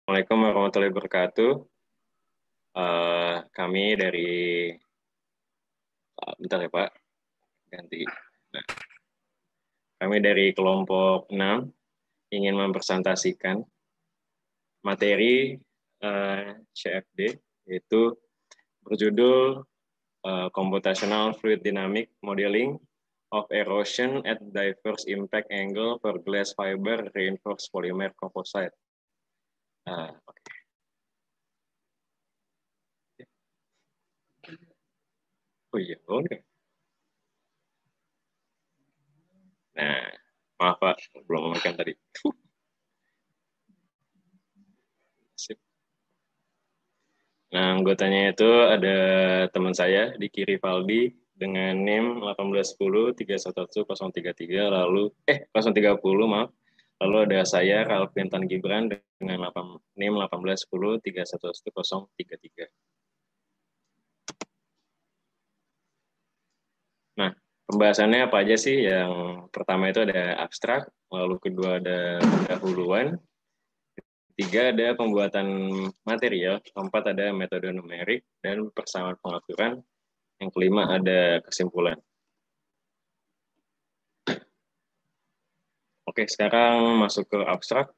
Assalamualaikum warahmatullahi wabarakatuh. Kami dari, bentar ya Pak, ganti. Nah, kami dari kelompok 6 ingin mempresentasikan materi CFD, yaitu berjudul Computational Fluid Dynamic Modeling of Erosion at Diverse Impact Angle for Glass Fiber Reinforced Polymer Composite. Okay. Oh iya, oke. Nah, maaf Pak, belum ngomongkan tadi. Sip. Nah, anggotanya itu ada teman saya, Diki Rivaldi, dengan NIM 1810311033, lalu 030, maaf. Lalu ada saya, Ralvin Tan Gibran, dengan NIM 1810311033. Nah, pembahasannya apa aja sih? Yang pertama itu ada abstrak, lalu kedua ada pendahuluan, ketiga ada pembuatan material, keempat ada metode numerik dan persamaan pengaturan, yang kelima ada kesimpulan. Oke, sekarang masuk ke abstrak.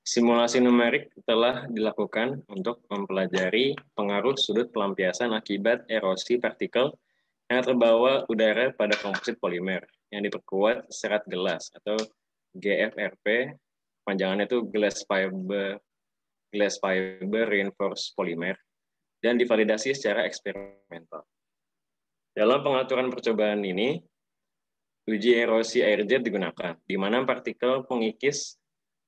Simulasi numerik telah dilakukan untuk mempelajari pengaruh sudut pelampiasan akibat erosi partikel yang terbawa udara pada komposit polimer yang diperkuat serat gelas atau GFRP, panjangannya itu Glass Fiber Reinforced Polymer, dan divalidasi secara eksperimental. Dalam pengaturan percobaan ini, uji erosi air jet digunakan, di mana partikel pengikis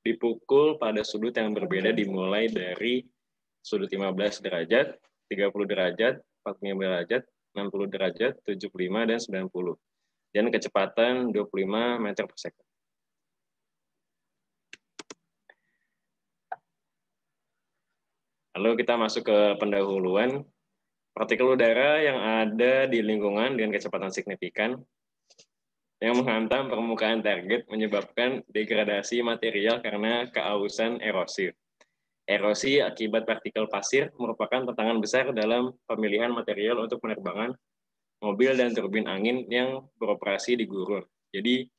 dipukul pada sudut yang berbeda dimulai dari sudut 15 derajat, 30 derajat, 45 derajat, 60 derajat, 75, dan 90. Dan kecepatan 25 meter per second. Lalu kita masuk ke pendahuluan. Partikel udara yang ada di lingkungan dengan kecepatan signifikan yang menghantam permukaan target menyebabkan degradasi material karena keausan erosi. Erosi akibat partikel pasir merupakan tantangan besar dalam pemilihan material untuk penerbangan mobil dan turbin angin yang beroperasi di gurun. Jadi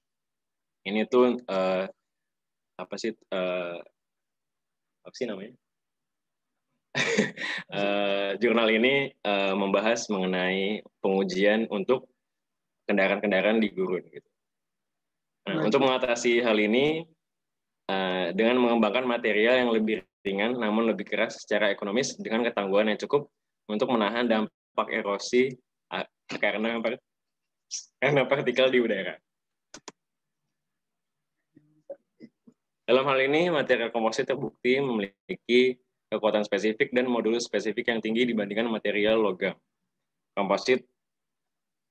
ini tuh apa sih namanya? Jurnal ini membahas mengenai pengujian untuk kendaraan-kendaraan di gurun. Gitu. Nah, untuk mengatasi hal ini, dengan mengembangkan material yang lebih ringan namun lebih keras secara ekonomis dengan ketangguhan yang cukup untuk menahan dampak erosi karena partikel di udara. Dalam hal ini, material komposit terbukti memiliki kekuatan spesifik dan modulus spesifik yang tinggi dibandingkan material logam. Komposit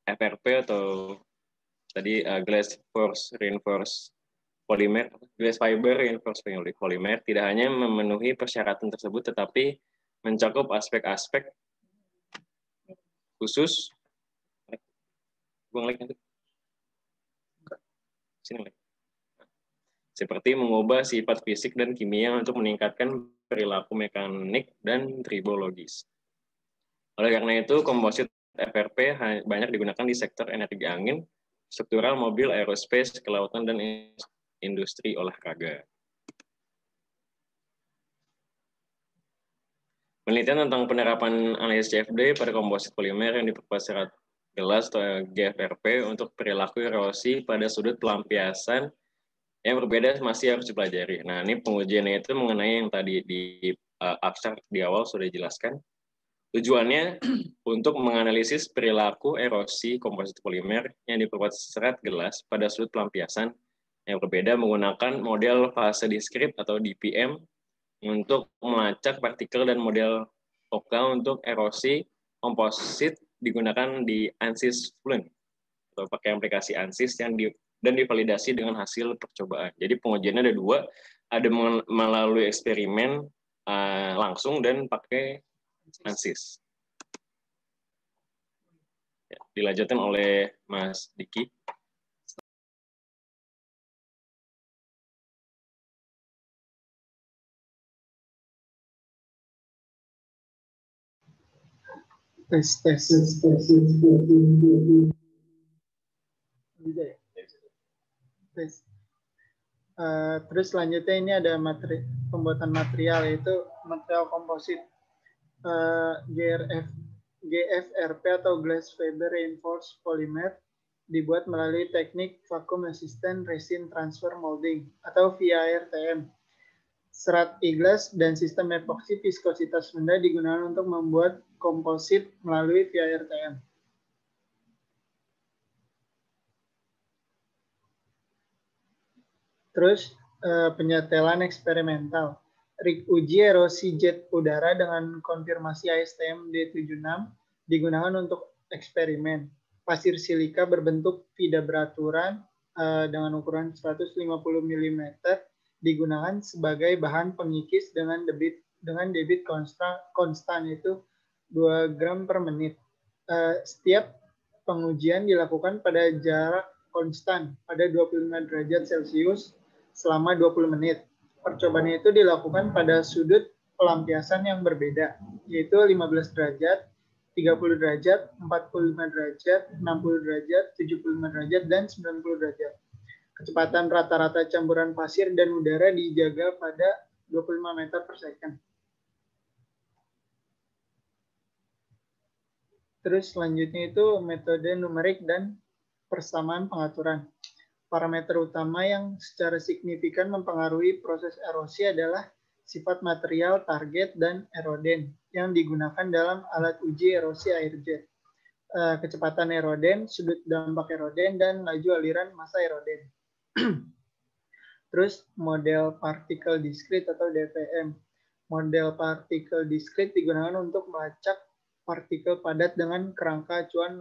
FRP atau tadi Glass Fiber Reinforced Polymer tidak hanya memenuhi persyaratan tersebut, tetapi mencakup aspek-aspek khusus. Seperti mengubah sifat fisik dan kimia untuk meningkatkan perilaku mekanik dan tribologis. Oleh karena itu, komposit FRP banyak digunakan di sektor energi angin, struktural, mobil, aerospace, kelautan, dan industri olahraga. Penelitian tentang penerapan analisis CFD pada komposit polimer yang diperkuat serat gelas atau GFRP untuk perilaku erosi pada sudut pelampiasan yang berbeda masih harus dipelajari. Nah, ini pengujiannya itu mengenai yang tadi di abstrak di awal sudah dijelaskan. Tujuannya untuk menganalisis perilaku erosi komposit polimer yang diperkuat serat gelas pada sudut pelampiasan yang berbeda menggunakan model fase diskrit atau DPM untuk melacak partikel dan model lokal untuk erosi komposit digunakan di ANSYS Fluent atau pakai aplikasi ANSYS yang dan divalidasi dengan hasil percobaan. Jadi pengujiannya ada dua, ada melalui eksperimen langsung dan pakai ANSYS. Ya, dilanjutkan oleh Mas Diki. Tes. Tes. Terus selanjutnya ini ada pembuatan material, yaitu material komposit GFRP atau Glass Fiber Reinforced Polymer, dibuat melalui teknik Vacuum Resistant Resin Transfer Molding atau VARTM. Serat e-glass dan sistem epoksi viskositas rendah digunakan untuk membuat komposit melalui VARTM. Terus penyetelan eksperimental. Rig uji erosi jet udara dengan konfirmasi ASTM D76 digunakan untuk eksperimen. Pasir silika berbentuk vida beraturan dengan ukuran 150 mm digunakan sebagai bahan pengikis dengan debit konstan yaitu 2 gram per menit. Setiap pengujian dilakukan pada jarak konstan pada 25 derajat Celcius selama 20 menit. Percobaan itu dilakukan pada sudut pelampiasan yang berbeda, yaitu 15 derajat, 30 derajat, 45 derajat, 60 derajat, 75 derajat, dan 90 derajat. Kecepatan rata-rata campuran pasir dan udara dijaga pada 25 meter per second. Terus selanjutnya itu metode numerik dan persamaan pengaturan. Parameter utama yang secara signifikan mempengaruhi proses erosi adalah sifat material, target, dan eroden yang digunakan dalam alat uji erosi air jet. Kecepatan eroden, sudut dampak eroden, dan laju aliran massa eroden. Terus model partikel diskrit atau DPM. Model partikel diskrit digunakan untuk melacak partikel padat dengan kerangka acuan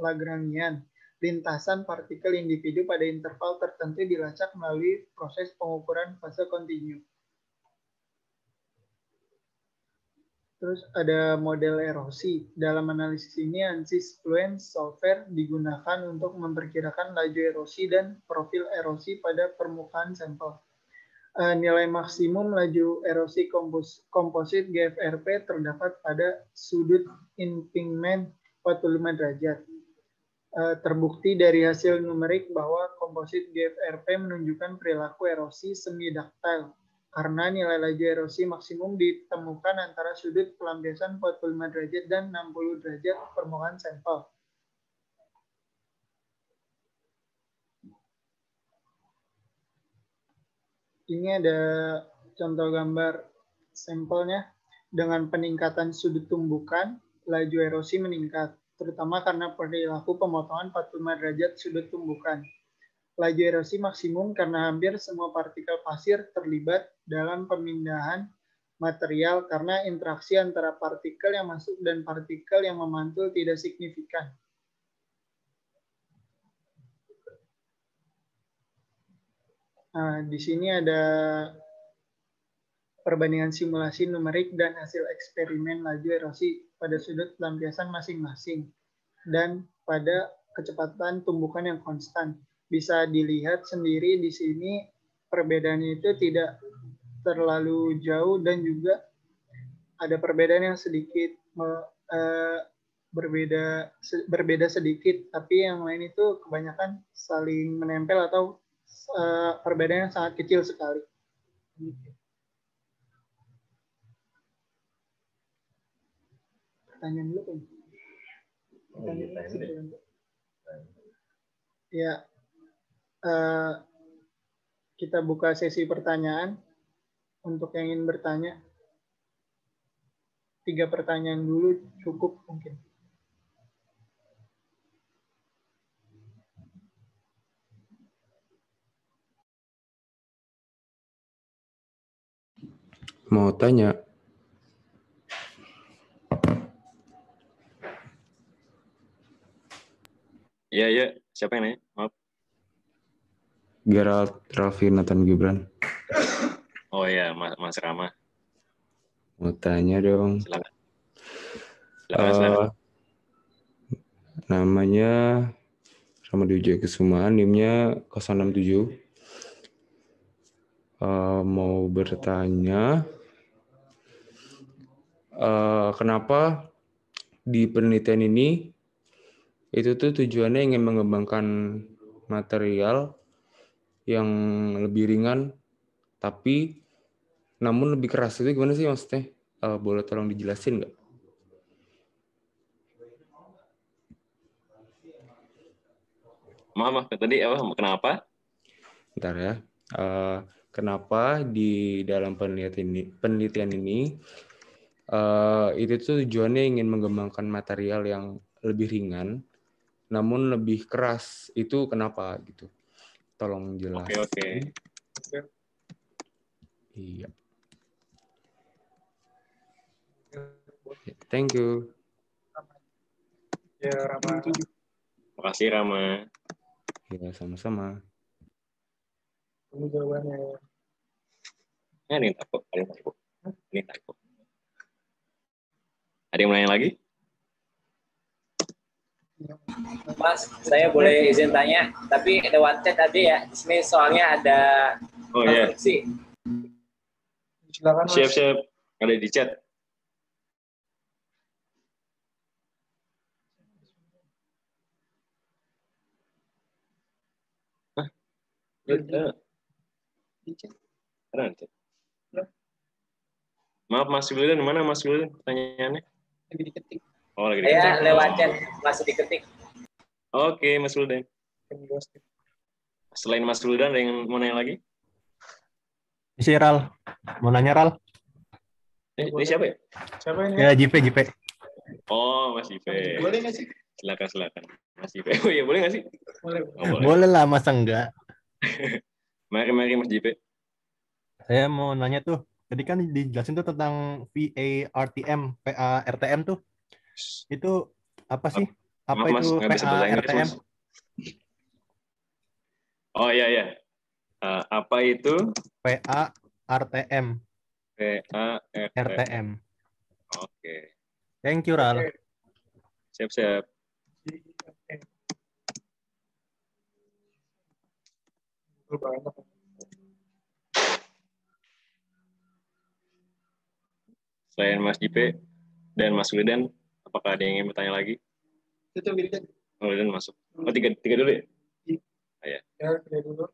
Lagrangian. Lintasan partikel individu pada interval tertentu dilacak melalui proses pengukuran fase kontinu. Terus ada model erosi. Dalam analisis ini ANSYS Fluent Solver digunakan untuk memperkirakan laju erosi dan profil erosi pada permukaan sampel. Nilai maksimum laju erosi komposit GFRP terdapat pada sudut impingement 45 derajat. Terbukti dari hasil numerik bahwa komposit GFRP menunjukkan perilaku erosi semi-ductile karena nilai laju erosi maksimum ditemukan antara sudut pelampiasan 45 derajat dan 60 derajat permukaan sampel. Ini ada contoh gambar sampelnya. Dengan peningkatan sudut tumbukan, laju erosi meningkat, terutama karena perilaku pemotongan 45 derajat sudut tumbukan. Laju erosi maksimum karena hampir semua partikel pasir terlibat dalam pemindahan material karena interaksi antara partikel yang masuk dan partikel yang memantul tidak signifikan. Nah, di sini ada perbandingan simulasi numerik dan hasil eksperimen laju erosi pada sudut pelampiasan masing-masing dan pada kecepatan tumbukan yang konstan. Bisa dilihat sendiri di sini perbedaannya itu tidak terlalu jauh dan juga ada perbedaan yang sedikit berbeda sedikit, tapi yang lain itu kebanyakan saling menempel atau perbedaan yang sangat kecil sekali. Pertanyaan dulu kan? Ya, kita buka sesi pertanyaan untuk yang ingin bertanya. 3 pertanyaan dulu cukup mungkin. Mau tanya. Iya. Siapa yang nanya? Maaf. Gerald, Raffi, Nathan Gibran. Oh iya, Mas Rama. Mau tanya dong. Silakan. Namanya Rama Dwi Kusuma, NIM-nya 067. Mau bertanya, kenapa di penelitian ini itu tuh tujuannya ingin mengembangkan material yang lebih ringan tapi namun lebih keras. Itu gimana sih maksudnya? Boleh tolong dijelasin nggak? Maaf, tadi apa? Kenapa? Bentar ya. Kenapa di dalam penelitian ini itu tuh tujuannya ingin mengembangkan material yang lebih ringan namun lebih keras. Itu kenapa gitu? Tolong jelasin. Oke. Iya. Thank you. Ya, Rama. Makasih Rama. Ya, sama-sama. Ini jawabannya. Ini typo. Ada yang nanya lagi? Mas, saya boleh izin tanya, tapi lewat chat aja ya. Di sini soalnya ada konstruksi. Silakan, Mas. Siap. Ada di chat. Maaf Mas Wildan, mana Mas Wildan pertanyaannya? Lagi diketik. Oh, lagi diketik. Saya lewat chat, masih diketik. Oke, Mas Wildan. Selain Mas Wildan, ada yang mau nanya lagi? Si Ral, mau nanya Ral? Ini siapa ya? Siapa ini? Ya, JP. Oh, Mas Jipe. Boleh nggak sih? Silakan. Mas Jipe. Oh iya, boleh nggak sih? Boleh. Oh, Boleh lah, masa enggak? Mari Mas Jipe. Saya mau nanya tuh, tadi kan dijelasin tuh tentang VARTM, PARTM tuh. Itu apa sih? Apa Maaf, Mas, itu nggak bisa bahasa Inggris, PARTM? Mas. Oh iya. Apa itu? PARTM. PARTM. Oke. Thank you, Ral. Siap. Selain Mas Jipe dan Mas Wildan, apakah ada yang ingin bertanya lagi? Itu Wildan. Oh, Wildan masuk. Oh, tiga dulu ya? Iya. Ya, tiga dulu.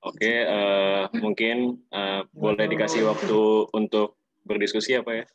Oke, mungkin boleh dikasih waktu untuk berdiskusi apa ya?